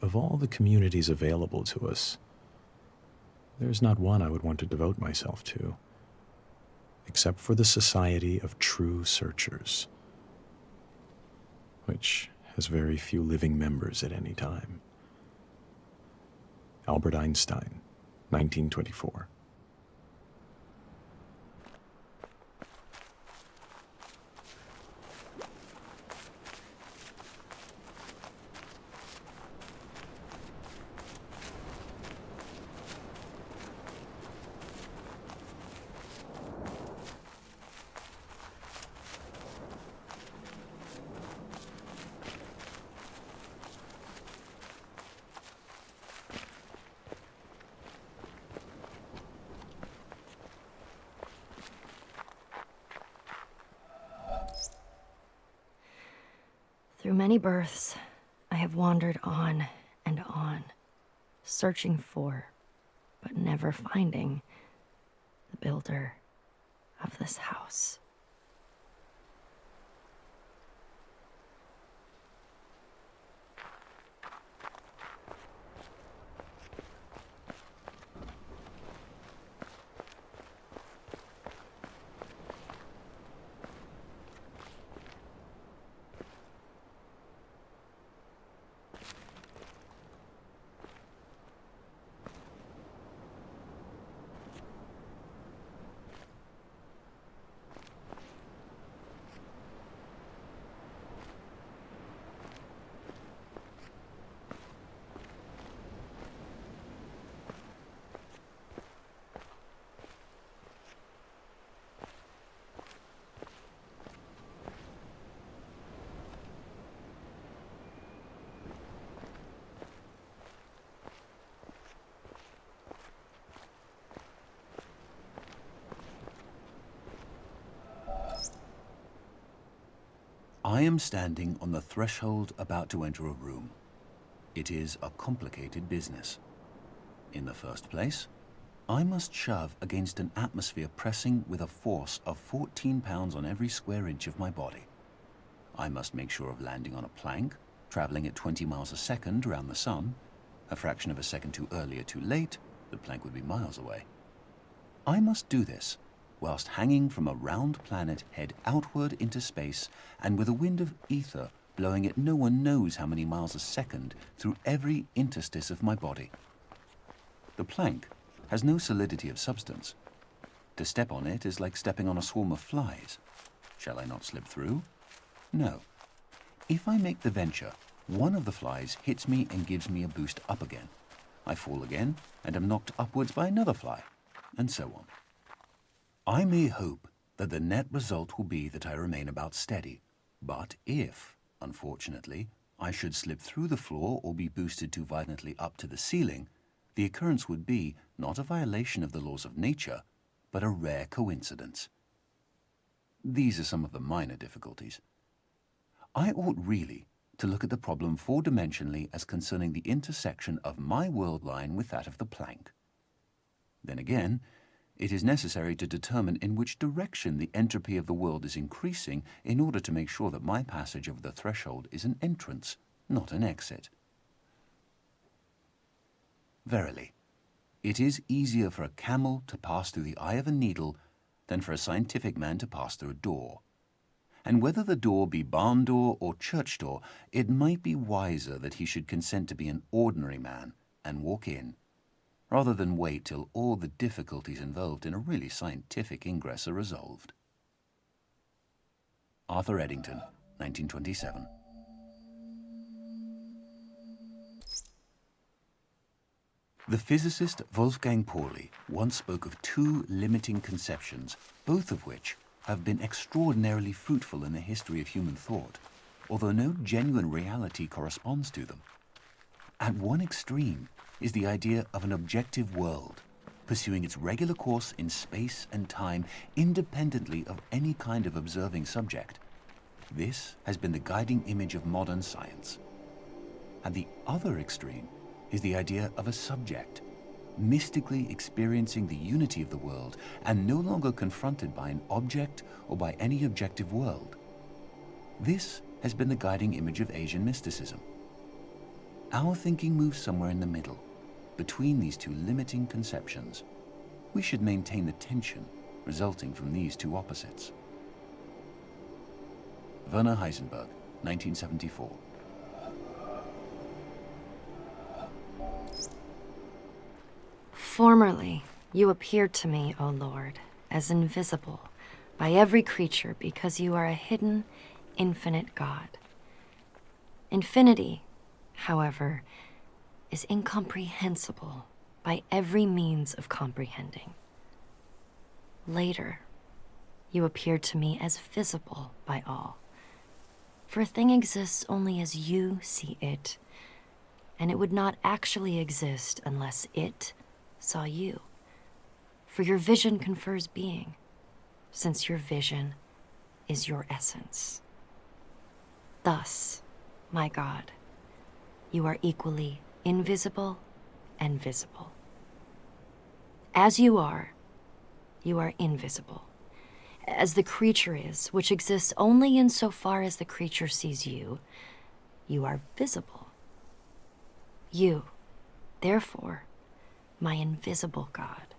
of all the communities available to us, there's not one I would want to devote myself to, except for the Society of True Searchers, which has very few living members at any time. Albert Einstein, 1924. Through many births, I have wandered on and on, searching for, but never finding, the builder of this house. I am standing on the threshold about to enter a room. It is a complicated business. In the first place, I must shove against an atmosphere pressing with a force of 14 pounds on every square inch of my body. I must make sure of landing on a plank, traveling at 20 miles a second around the sun. A fraction of a second too early or too late, the plank would be miles away. I must do this whilst hanging from a round planet head outward into space and with a wind of ether blowing at no one knows how many miles a second through every interstice of my body. The plank has no solidity of substance. To step on it is like stepping on a swarm of flies. Shall I not slip through? No. If I make the venture, one of the flies hits me and gives me a boost up again. I fall again and am knocked upwards by another fly, and so on. I may hope that the net result will be that I remain about steady, but if, unfortunately, I should slip through the floor or be boosted too violently up to the ceiling, the occurrence would be not a violation of the laws of nature, but a rare coincidence. These are some of the minor difficulties. I ought really to look at the problem four-dimensionally as concerning the intersection of my world line with that of the plank. Then again, it is necessary to determine in which direction the entropy of the world is increasing in order to make sure that my passage over the threshold is an entrance, not an exit. Verily, it is easier for a camel to pass through the eye of a needle than for a scientific man to pass through a door. And whether the door be barn door or church door, it might be wiser that he should consent to be an ordinary man and walk in, rather than wait till all the difficulties involved in a really scientific ingress are resolved. Arthur Eddington, 1927. The physicist Wolfgang Pauli once spoke of two limiting conceptions, both of which have been extraordinarily fruitful in the history of human thought, although no genuine reality corresponds to them. At one extreme is the idea of an objective world, pursuing its regular course in space and time independently of any kind of observing subject. This has been the guiding image of modern science. At the other extreme is the idea of a subject, mystically experiencing the unity of the world and no longer confronted by an object or by any objective world. This has been the guiding image of Asian mysticism. Our thinking moves somewhere in the middle, between these two limiting conceptions. We should maintain the tension resulting from these two opposites. Werner Heisenberg, 1974. Formerly, you appeared to me, O Lord, as invisible by every creature because you are a hidden, infinite God. Infinity, however, is incomprehensible by every means of comprehending. Later, you appeared to me as visible by all. For a thing exists only as you see it, and it would not actually exist unless it saw you. For your vision confers being, since your vision is your essence. Thus, my God, you are equally invisible and visible. As you are invisible, as the creature is, which exists only insofar as the creature sees you, you are visible. You, therefore, my invisible God,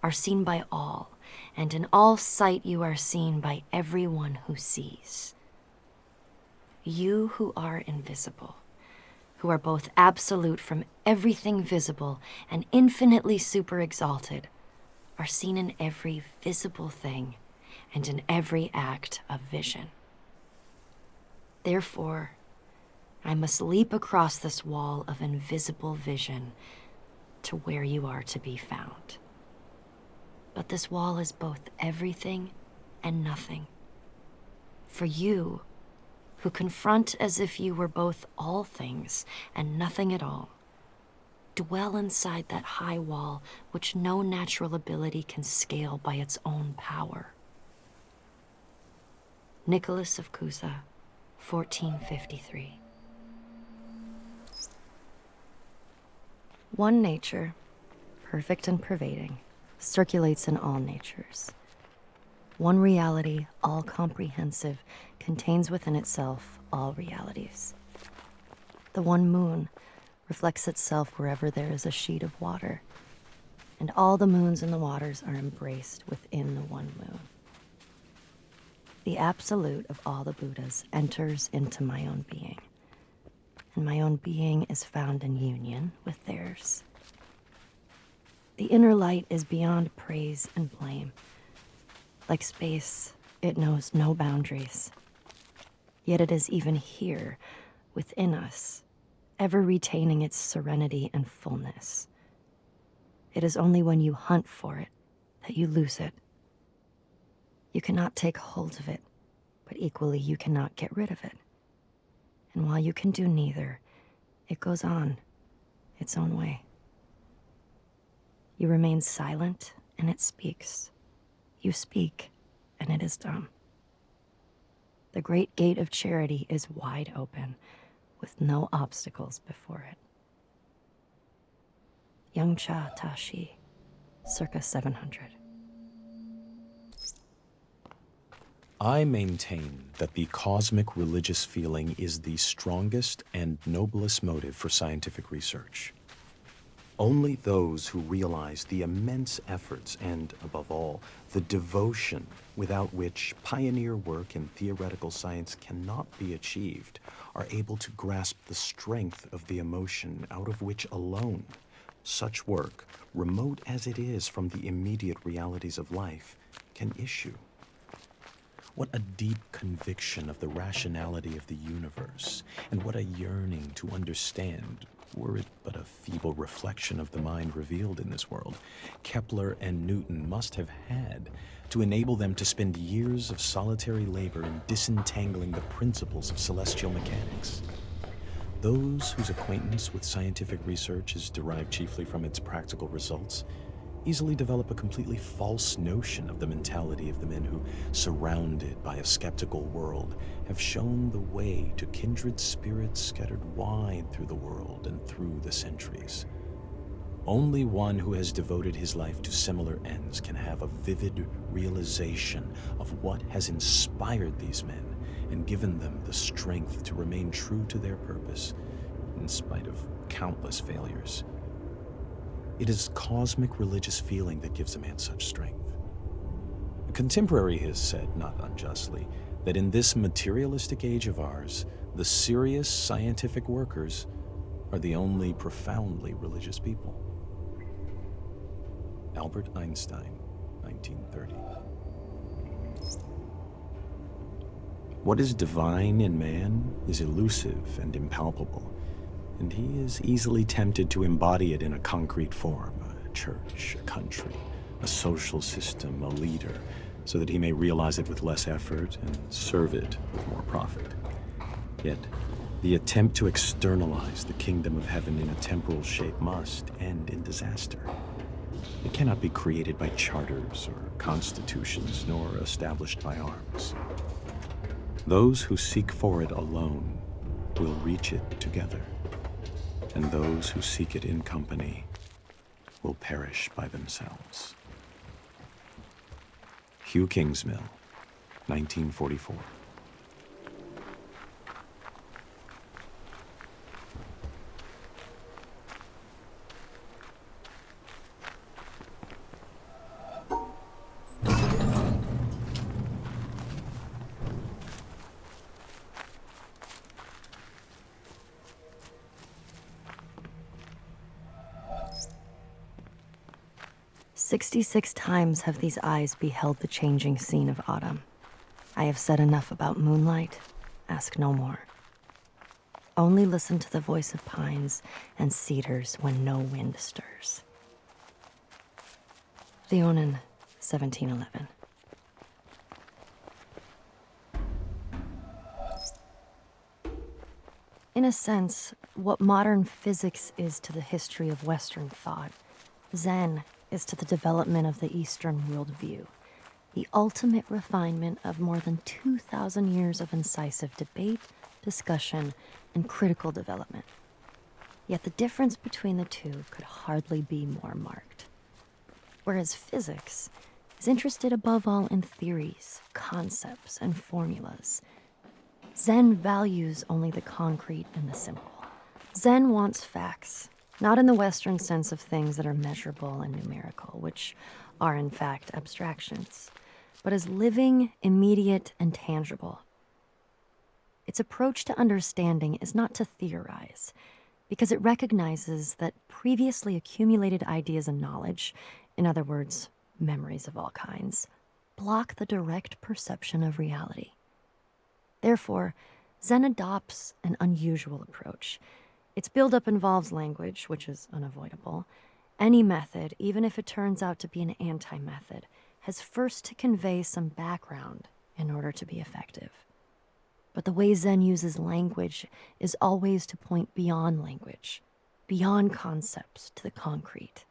are seen by all, and in all sight you are seen by everyone who sees. You who are invisible, who are both absolute from everything visible and infinitely super-exalted, are seen in every visible thing and in every act of vision. Therefore, I must leap across this wall of invisible vision to where you are to be found. But this wall is both everything and nothing. For you, who confront as if you were both all things and nothing at all, dwell inside that high wall which no natural ability can scale by its own power. Nicholas of Cusa, 1453. One nature, perfect and pervading, circulates in all natures. One reality, all-comprehensive, contains within itself all realities. The one moon reflects itself wherever there is a sheet of water, and all the moons and the waters are embraced within the one moon. The absolute of all the Buddhas enters into my own being, and my own being is found in union with theirs. The inner light is beyond praise and blame. Like space, it knows no boundaries. Yet it is even here, within us, ever retaining its serenity and fullness. It is only when you hunt for it that you lose it. You cannot take hold of it, but equally you cannot get rid of it. And while you can do neither, it goes on its own way. You remain silent, and it speaks. You speak, and it is dumb. The great gate of charity is wide open, with no obstacles before it. Yangcha Tashi, circa 700. I maintain that the cosmic religious feeling is the strongest and noblest motive for scientific research. Only those who realize the immense efforts and, above all, the devotion without which pioneer work in theoretical science cannot be achieved are able to grasp the strength of the emotion out of which alone such work, remote as it is from the immediate realities of life, can issue. What a deep conviction of the rationality of the universe, and what a yearning to understand, were it but a feeble reflection of the mind revealed in this world, Kepler and Newton must have had to enable them to spend years of solitary labor in disentangling the principles of celestial mechanics. Those whose acquaintance with scientific research is derived chiefly from its practical results easily develop a completely false notion of the mentality of the men who, surrounded by a skeptical world, have shown the way to kindred spirits scattered wide through the world and through the centuries. Only one who has devoted his life to similar ends can have a vivid realization of what has inspired these men and given them the strength to remain true to their purpose, in spite of countless failures. It is cosmic religious feeling that gives a man such strength. A contemporary has said, not unjustly, that in this materialistic age of ours, the serious scientific workers are the only profoundly religious people. Albert Einstein, 1930. What is divine in man is elusive and impalpable, and he is easily tempted to embody it in a concrete form, a church, a country, a social system, a leader, so that he may realize it with less effort and serve it with more profit. Yet, the attempt to externalize the kingdom of heaven in a temporal shape must end in disaster. It cannot be created by charters or constitutions, nor established by arms. Those who seek for it alone will reach it together, and those who seek it in company will perish by themselves. Hugh Kingsmill, 1944. "66 times have these eyes beheld the changing scene of autumn. I have said enough about moonlight. Ask no more. Only listen to the voice of pines and cedars when no wind stirs." Leonin, 1711. In a sense, what modern physics is to the history of Western thought, Zen is to the development of the Eastern worldview, the ultimate refinement of more than 2,000 years of incisive debate, discussion, and critical development. Yet the difference between the two could hardly be more marked. Whereas physics is interested above all in theories, concepts, and formulas, Zen values only the concrete and the simple. Zen wants facts, not in the Western sense of things that are measurable and numerical, which are in fact abstractions, but as living, immediate, and tangible. Its approach to understanding is not to theorize, because it recognizes that previously accumulated ideas and knowledge, in other words, memories of all kinds, block the direct perception of reality. Therefore, Zen adopts an unusual approach. Its buildup involves language, which is unavoidable. Any method, even if it turns out to be an anti-method, has first to convey some background in order to be effective. But the way Zen uses language is always to point beyond language, beyond concepts to the concrete.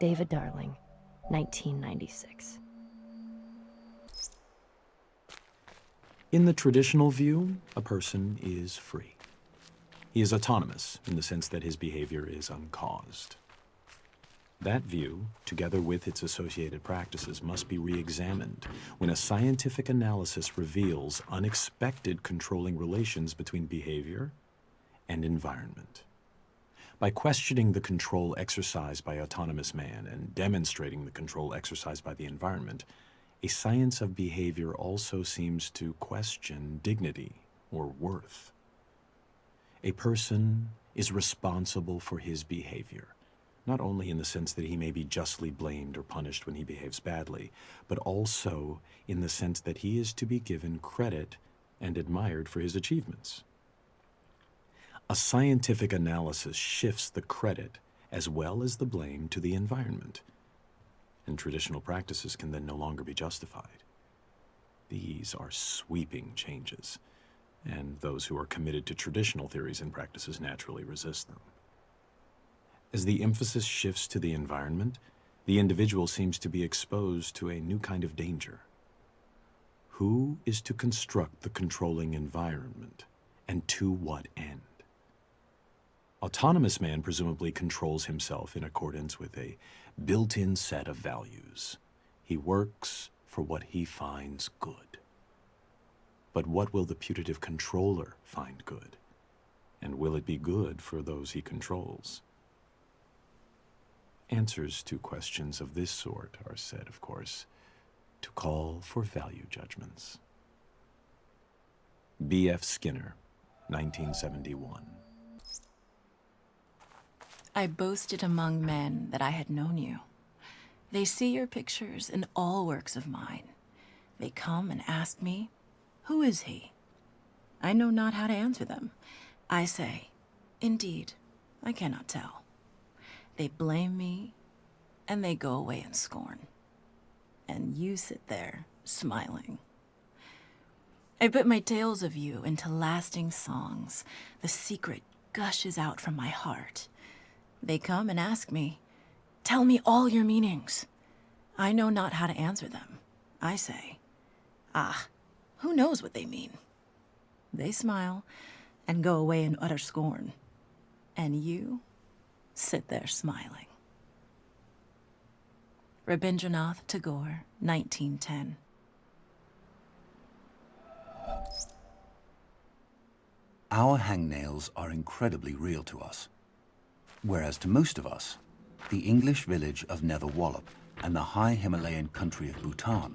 David Darling, 1996. In the traditional view, a person is free. He is autonomous in the sense that his behavior is uncaused. That view, together with its associated practices, must be re-examined when a scientific analysis reveals unexpected controlling relations between behavior and environment. By questioning the control exercised by autonomous man and demonstrating the control exercised by the environment, a science of behavior also seems to question dignity or worth. A person is responsible for his behavior, not only in the sense that he may be justly blamed or punished when he behaves badly, but also in the sense that he is to be given credit and admired for his achievements. A scientific analysis shifts the credit as well as the blame to the environment, and traditional practices can then no longer be justified. These are sweeping changes, and those who are committed to traditional theories and practices naturally resist them. As the emphasis shifts to the environment, the individual seems to be exposed to a new kind of danger. Who is to construct the controlling environment, and to what end? Autonomous man presumably controls himself in accordance with a built-in set of values. He works for what he finds good. But what will the putative controller find good? And will it be good for those he controls? Answers to questions of this sort are said, of course, to call for value judgments. B.F. Skinner, 1971. I boasted among men that I had known you. They see your pictures in all works of mine. They come and ask me, who is he? I know not how to answer them. I say, indeed, I cannot tell. They blame me, and they go away in scorn. And you sit there, smiling. I put my tales of you into lasting songs. The secret gushes out from my heart. They come and ask me, tell me all your meanings. I know not how to answer them. I say, who knows what they mean? They smile and go away in utter scorn. And you sit there smiling. Rabindranath Tagore, 1910. Our hangnails are incredibly real to us. Whereas to most of us, the English village of Netherwallop and the high Himalayan country of Bhutan,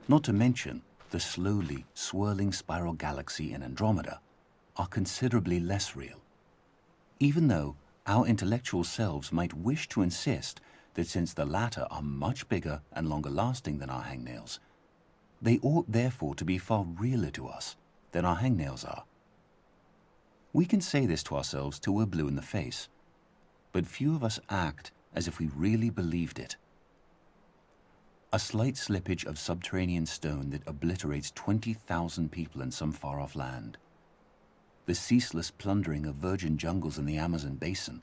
not to mention the slowly swirling spiral galaxy in Andromeda, are considerably less real. Even though our intellectual selves might wish to insist that since the latter are much bigger and longer lasting than our hangnails, they ought therefore to be far realer to us than our hangnails are. We can say this to ourselves till we're blue in the face, but few of us act as if we really believed it. A slight slippage of subterranean stone that obliterates 20,000 people in some far-off land. The ceaseless plundering of virgin jungles in the Amazon basin.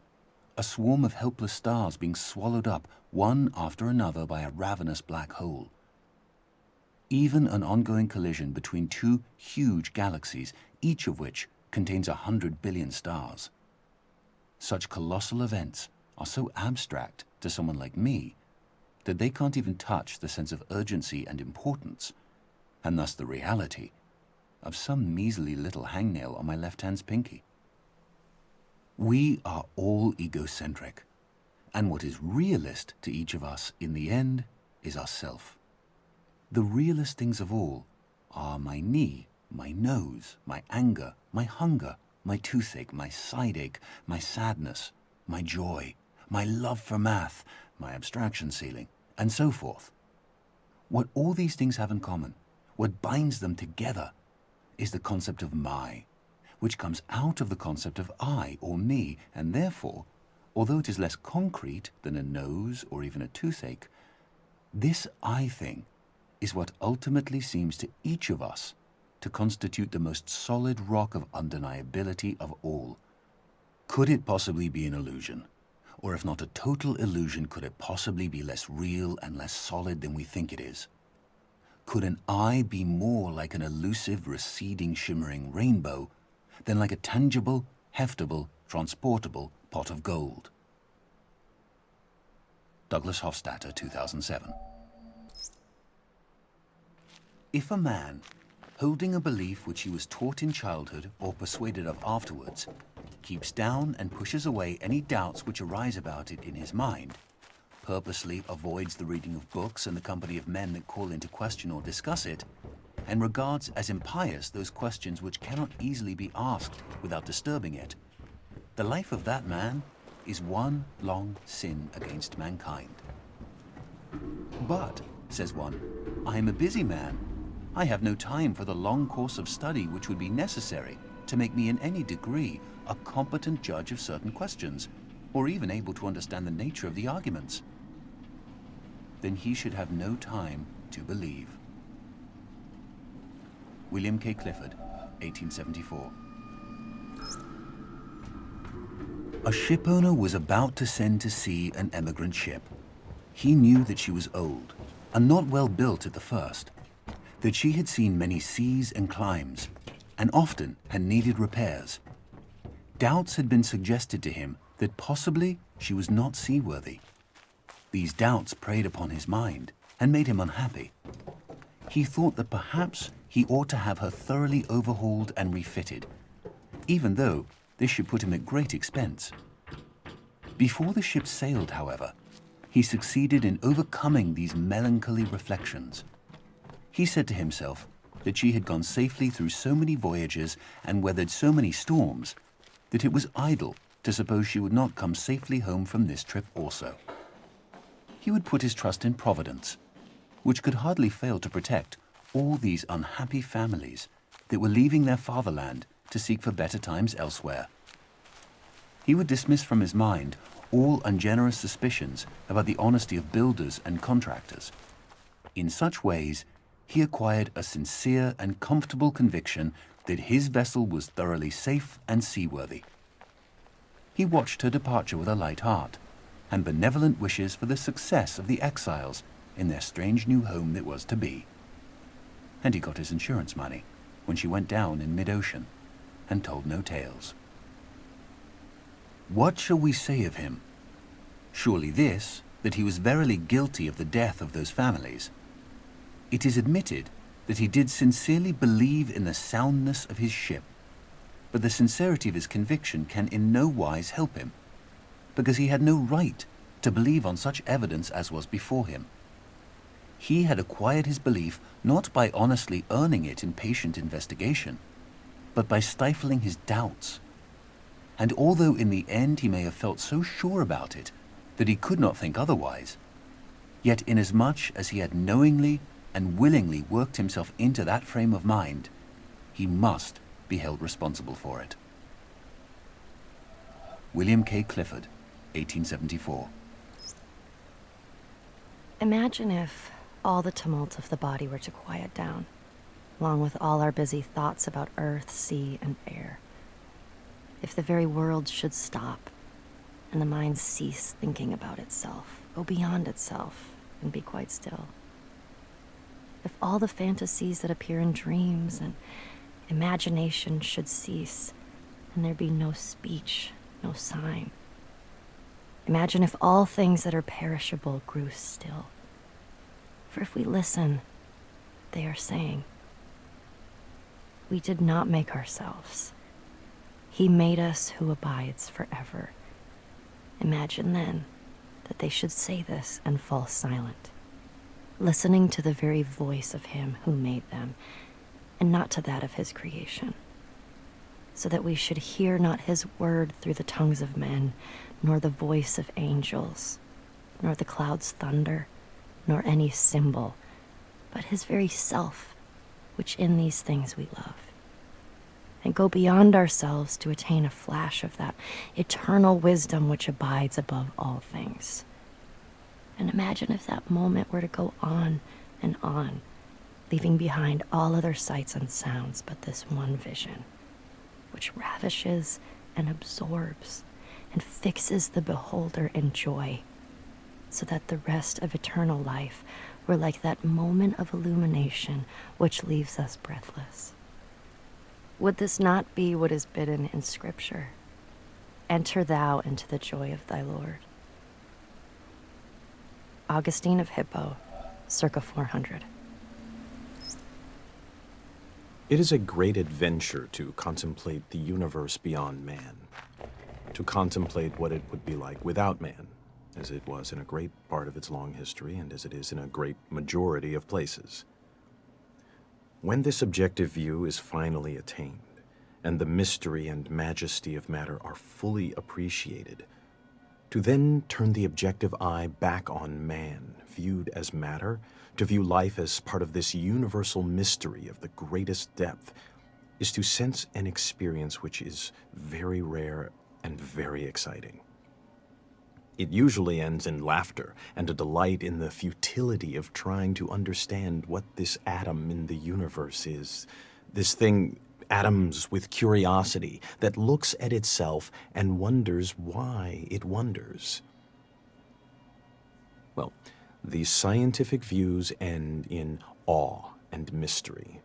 A swarm of helpless stars being swallowed up one after another by a ravenous black hole. Even an ongoing collision between two huge galaxies, each of which contains 100 billion stars. Such colossal events are so abstract to someone like me that they can't even touch the sense of urgency and importance, and thus the reality, of some measly little hangnail on my left hand's pinky. We are all egocentric, and what is realist to each of us in the end is ourself. The realest things of all are my knee, my nose, my anger, my hunger, my toothache, my sideache, my sadness, my joy, my love for math, my abstraction ceiling, and so forth. What all these things have in common, what binds them together, is the concept of my, which comes out of the concept of I or me, and therefore, although it is less concrete than a nose or even a toothache, this I thing is what ultimately seems to each of us to constitute the most solid rock of undeniability of all. Could it possibly be an illusion? Or if not a total illusion, could it possibly be less real and less solid than we think it is? Could an I be more like an elusive, receding, shimmering rainbow than like a tangible, heftable, transportable pot of gold? Douglas Hofstadter, 2007. If a man, holding a belief which he was taught in childhood or persuaded of afterwards, keeps down and pushes away any doubts which arise about it in his mind, purposely avoids the reading of books and the company of men that call into question or discuss it, and regards as impious those questions which cannot easily be asked without disturbing it, the life of that man is one long sin against mankind. But, says one, I am a busy man. I have no time for the long course of study which would be necessary to make me in any degree a competent judge of certain questions, or even able to understand the nature of the arguments. Then he should have no time to believe. William K. Clifford, 1874. A shipowner was about to send to sea an emigrant ship. He knew that she was old, and not well built at the first, that she had seen many seas and climes, and often had needed repairs. Doubts had been suggested to him that possibly she was not seaworthy. These doubts preyed upon his mind and made him unhappy. He thought that perhaps he ought to have her thoroughly overhauled and refitted, even though this should put him at great expense. Before the ship sailed, however, he succeeded in overcoming these melancholy reflections. He said to himself that she had gone safely through so many voyages and weathered so many storms that it was idle to suppose she would not come safely home from this trip also. He would put his trust in Providence, which could hardly fail to protect all these unhappy families that were leaving their fatherland to seek for better times elsewhere. He would dismiss from his mind all ungenerous suspicions about the honesty of builders and contractors. In such ways, he acquired a sincere and comfortable conviction that his vessel was thoroughly safe and seaworthy. He watched her departure with a light heart and benevolent wishes for the success of the exiles in their strange new home that was to be. And he got his insurance money when she went down in mid-ocean and told no tales. What shall we say of him? Surely this, that he was verily guilty of the death of those families. It is admitted that he did sincerely believe in the soundness of his ship, but the sincerity of his conviction can in no wise help him, because he had no right to believe on such evidence as was before him. He had acquired his belief not by honestly earning it in patient investigation, but by stifling his doubts. And although in the end he may have felt so sure about it that he could not think otherwise, yet inasmuch as he had knowingly and willingly worked himself into that frame of mind, he must be held responsible for it. William K. Clifford, 1874. Imagine if all the tumult of the body were to quiet down, along with all our busy thoughts about earth, sea, and air. If the very world should stop, and the mind cease thinking about itself, go beyond itself, and be quite still. If all the fantasies that appear in dreams and imagination should cease, and there be no speech, no sign. Imagine if all things that are perishable grew still. For if we listen, they are saying, we did not make ourselves. He made us who abides forever. Imagine then that they should say this and fall silent, listening to the very voice of him who made them, and not to that of his creation, so that we should hear not his word through the tongues of men, nor the voice of angels, nor the clouds' thunder, nor any symbol, but his very self, which in these things we love, and go beyond ourselves to attain a flash of that eternal wisdom which abides above all things. And imagine if that moment were to go on and on, leaving behind all other sights and sounds but this one vision, which ravishes and absorbs and fixes the beholder in joy, so that the rest of eternal life were like that moment of illumination which leaves us breathless. Would this not be what is bidden in Scripture? Enter thou into the joy of thy Lord. Augustine of Hippo, circa 400. It is a great adventure to contemplate the universe beyond man, to contemplate what it would be like without man, as it was in a great part of its long history and as it is in a great majority of places. When this objective view is finally attained, and the mystery and majesty of matter are fully appreciated, to then turn the objective eye back on man, viewed as matter, to view life as part of this universal mystery of the greatest depth, is to sense an experience which is very rare and very exciting. It usually ends in laughter and a delight in the futility of trying to understand what this atom in the universe is, this thing, atoms with curiosity, that looks at itself and wonders why it wonders. Well, these scientific views end in awe and mystery,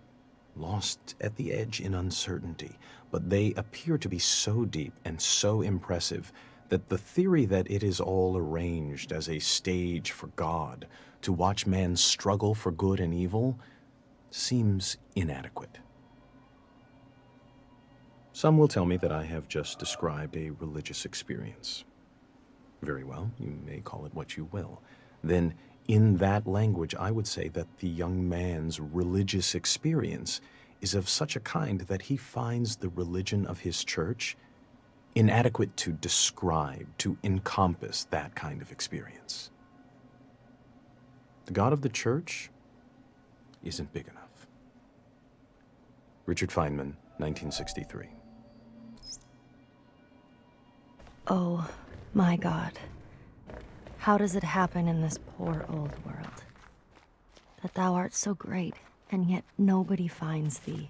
lost at the edge in uncertainty, but they appear to be so deep and so impressive that the theory that it is all arranged as a stage for God to watch man struggle for good and evil seems inadequate. Some will tell me that I have just described a religious experience. Very well, you may call it what you will. Then, in that language, I would say that the young man's religious experience is of such a kind that he finds the religion of his church inadequate to describe, to encompass that kind of experience. The God of the church isn't big enough. Richard Feynman, 1963. Oh, my God. How does it happen in this poor old world? That thou art so great, and yet nobody finds thee.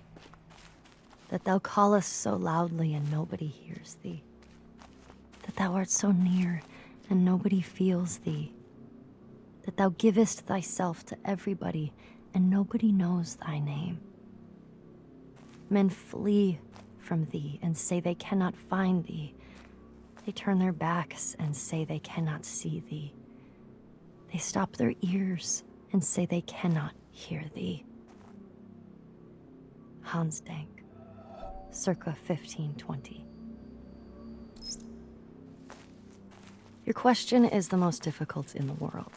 That thou callest so loudly, and nobody hears thee. That thou art so near, and nobody feels thee. That thou givest thyself to everybody, and nobody knows thy name. Men flee from thee, and say they cannot find thee. They turn their backs and say they cannot see thee. They stop their ears and say they cannot hear thee. Hans Denk, circa 1520. Your question is the most difficult in the world.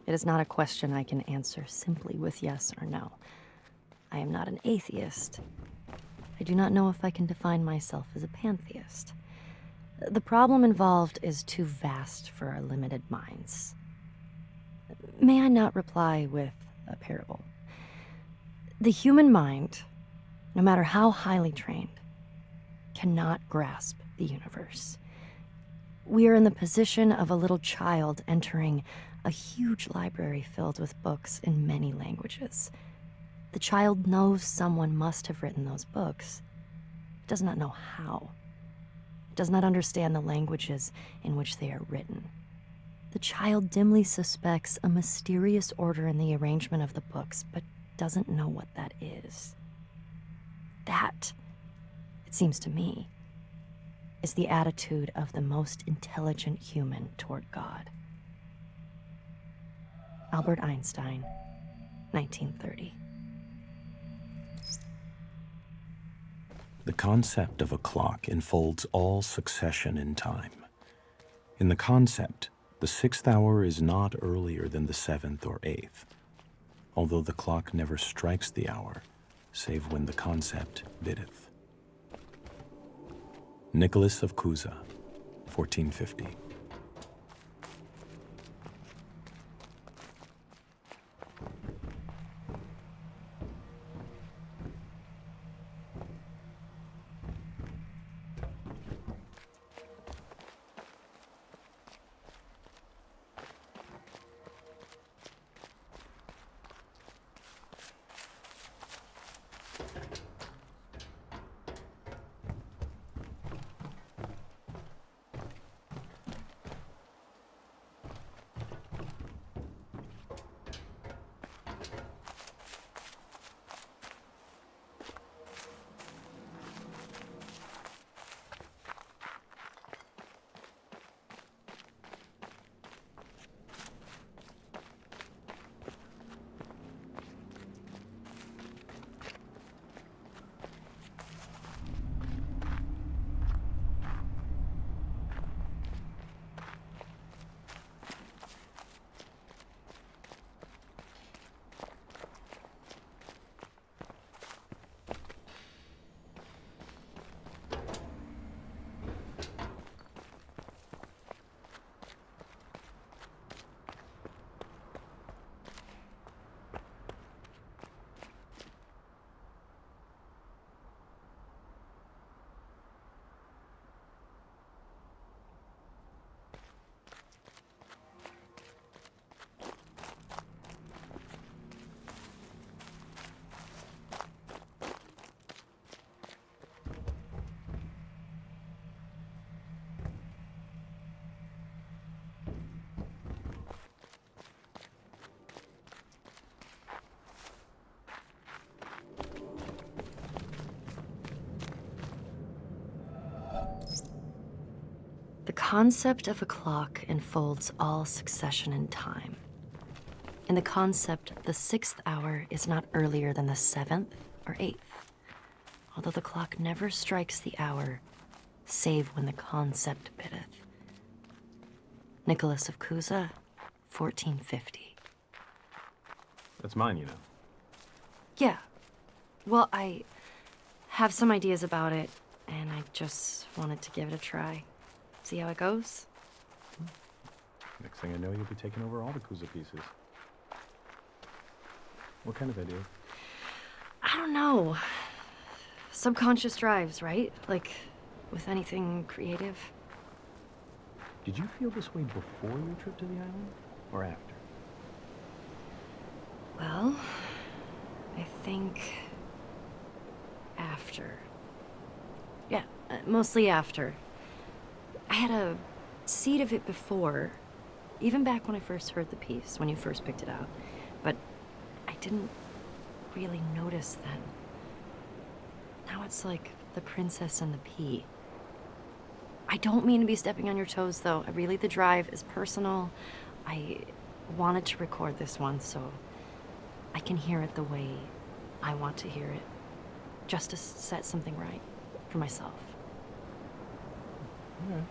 It is not a question I can answer simply with yes or no. I am not an atheist. I do not know if I can define myself as a pantheist. The problem involved is too vast for our limited minds. May I not reply with a parable? The human mind, no matter how highly trained, cannot grasp the universe. We are in the position of a little child entering a huge library filled with books in many languages. The child knows someone must have written those books, does not know how. Does not understand the languages in which they are written. The child dimly suspects a mysterious order in the arrangement of the books, but doesn't know what that is. That, it seems to me, is the attitude of the most intelligent human toward God. Albert Einstein, 1930. The concept of a clock enfolds all succession in time. In the concept, the 6th hour is not earlier than the 7th or 8th, although the clock never strikes the hour, save when the concept biddeth. Nicholas of Cusa, 1450. The concept of a clock enfolds all succession in time. In the concept, the 6th hour is not earlier than the 7th or 8th, although the clock never strikes the hour, save when the concept biddeth. Nicholas of Cusa, 1450. That's mine, you know. Yeah. Well, I have some ideas about it, and I just wanted to give it a try. See how it goes? Next thing I know, you'll be taking over all the Kuza pieces. What kind of idea? I don't know. Subconscious drives, right? Like, with anything creative. Did you feel this way before your trip to the island, or after? Well, I think after. Yeah, mostly after. I had a seed of it before, even back when I first heard the piece, when you first picked it out. But I didn't really notice then. Now it's like the princess and the pea. I don't mean to be stepping on your toes, though. The drive is personal. I wanted to record this one so I can hear it the way I want to hear it, just to set something right for myself. All right.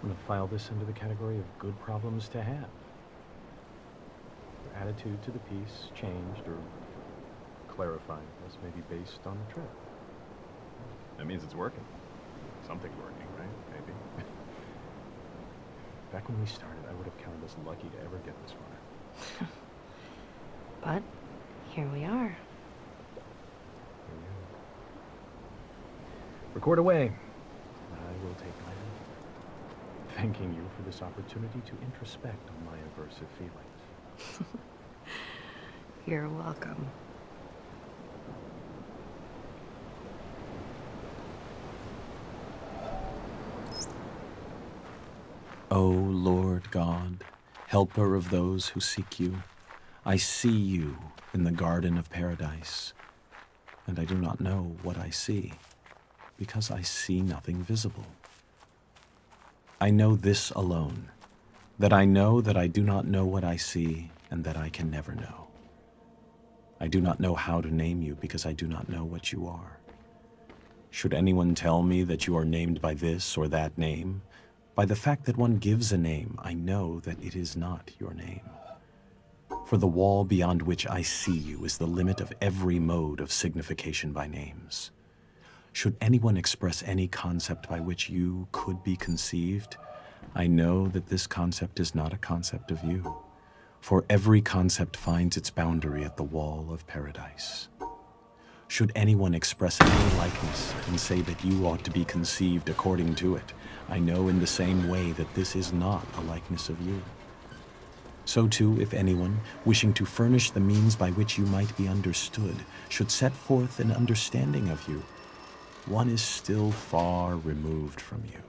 I'm gonna file this into the category of good problems to have. Your attitude to the piece changed or clarified as maybe based on the trip. That means it's working. Something's working, right? Maybe. Back when we started, I would have counted us lucky to ever get this far. But here we are. Record away. I will take my leave. Thanking you for this opportunity to introspect on my aversive feelings. You're welcome. O Lord God, helper of those who seek you, I see you in the garden of paradise, and I do not know what I see, because I see nothing visible. I know this alone, that I know that I do not know what I see, and that I can never know. I do not know how to name you, because I do not know what you are. Should anyone tell me that you are named by this or that name, by the fact that one gives a name, I know that it is not your name. For the wall beyond which I see you is the limit of every mode of signification by names. Should anyone express any concept by which you could be conceived, I know that this concept is not a concept of you, for every concept finds its boundary at the wall of paradise. Should anyone express any likeness and say that you ought to be conceived according to it, I know in the same way that this is not a likeness of you. So too, if anyone, wishing to furnish the means by which you might be understood, should set forth an understanding of you, one is still far removed from you.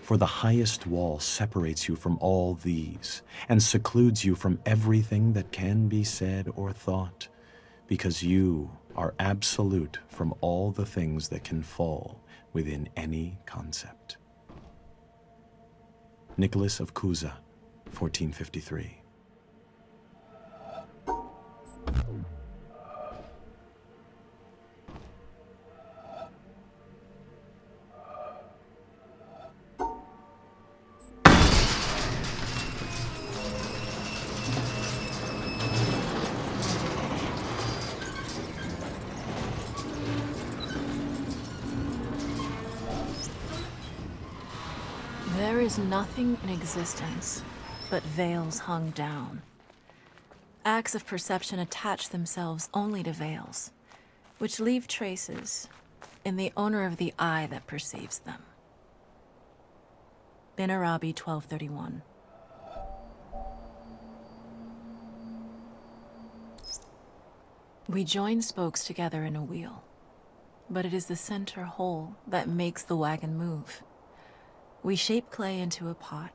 For the highest wall separates you from all these, and secludes you from everything that can be said or thought, because you are absolute from all the things that can fall within any concept. Nicholas of Cusa, 1453. There is nothing in existence but veils hung down. Acts of perception attach themselves only to veils, which leave traces in the owner of the eye that perceives them. Bin Arabi 1231. We join spokes together in a wheel, but it is the center hole that makes the wagon move. We shape clay into a pot,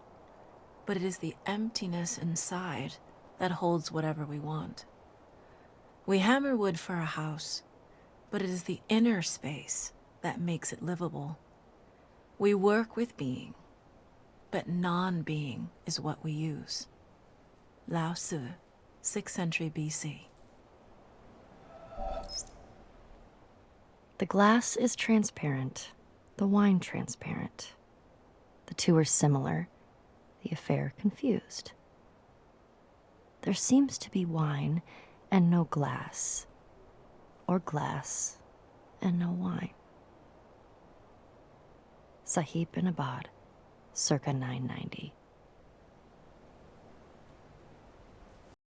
but it is the emptiness inside that holds whatever we want. We hammer wood for a house, but it is the inner space that makes it livable. We work with being, but non-being is what we use. Lao Tzu, 6th century BC. The glass is transparent, the wine transparent. The two are similar, the affair confused. There seems to be wine and no glass, or glass and no wine. Sahib bin Abad, circa 990.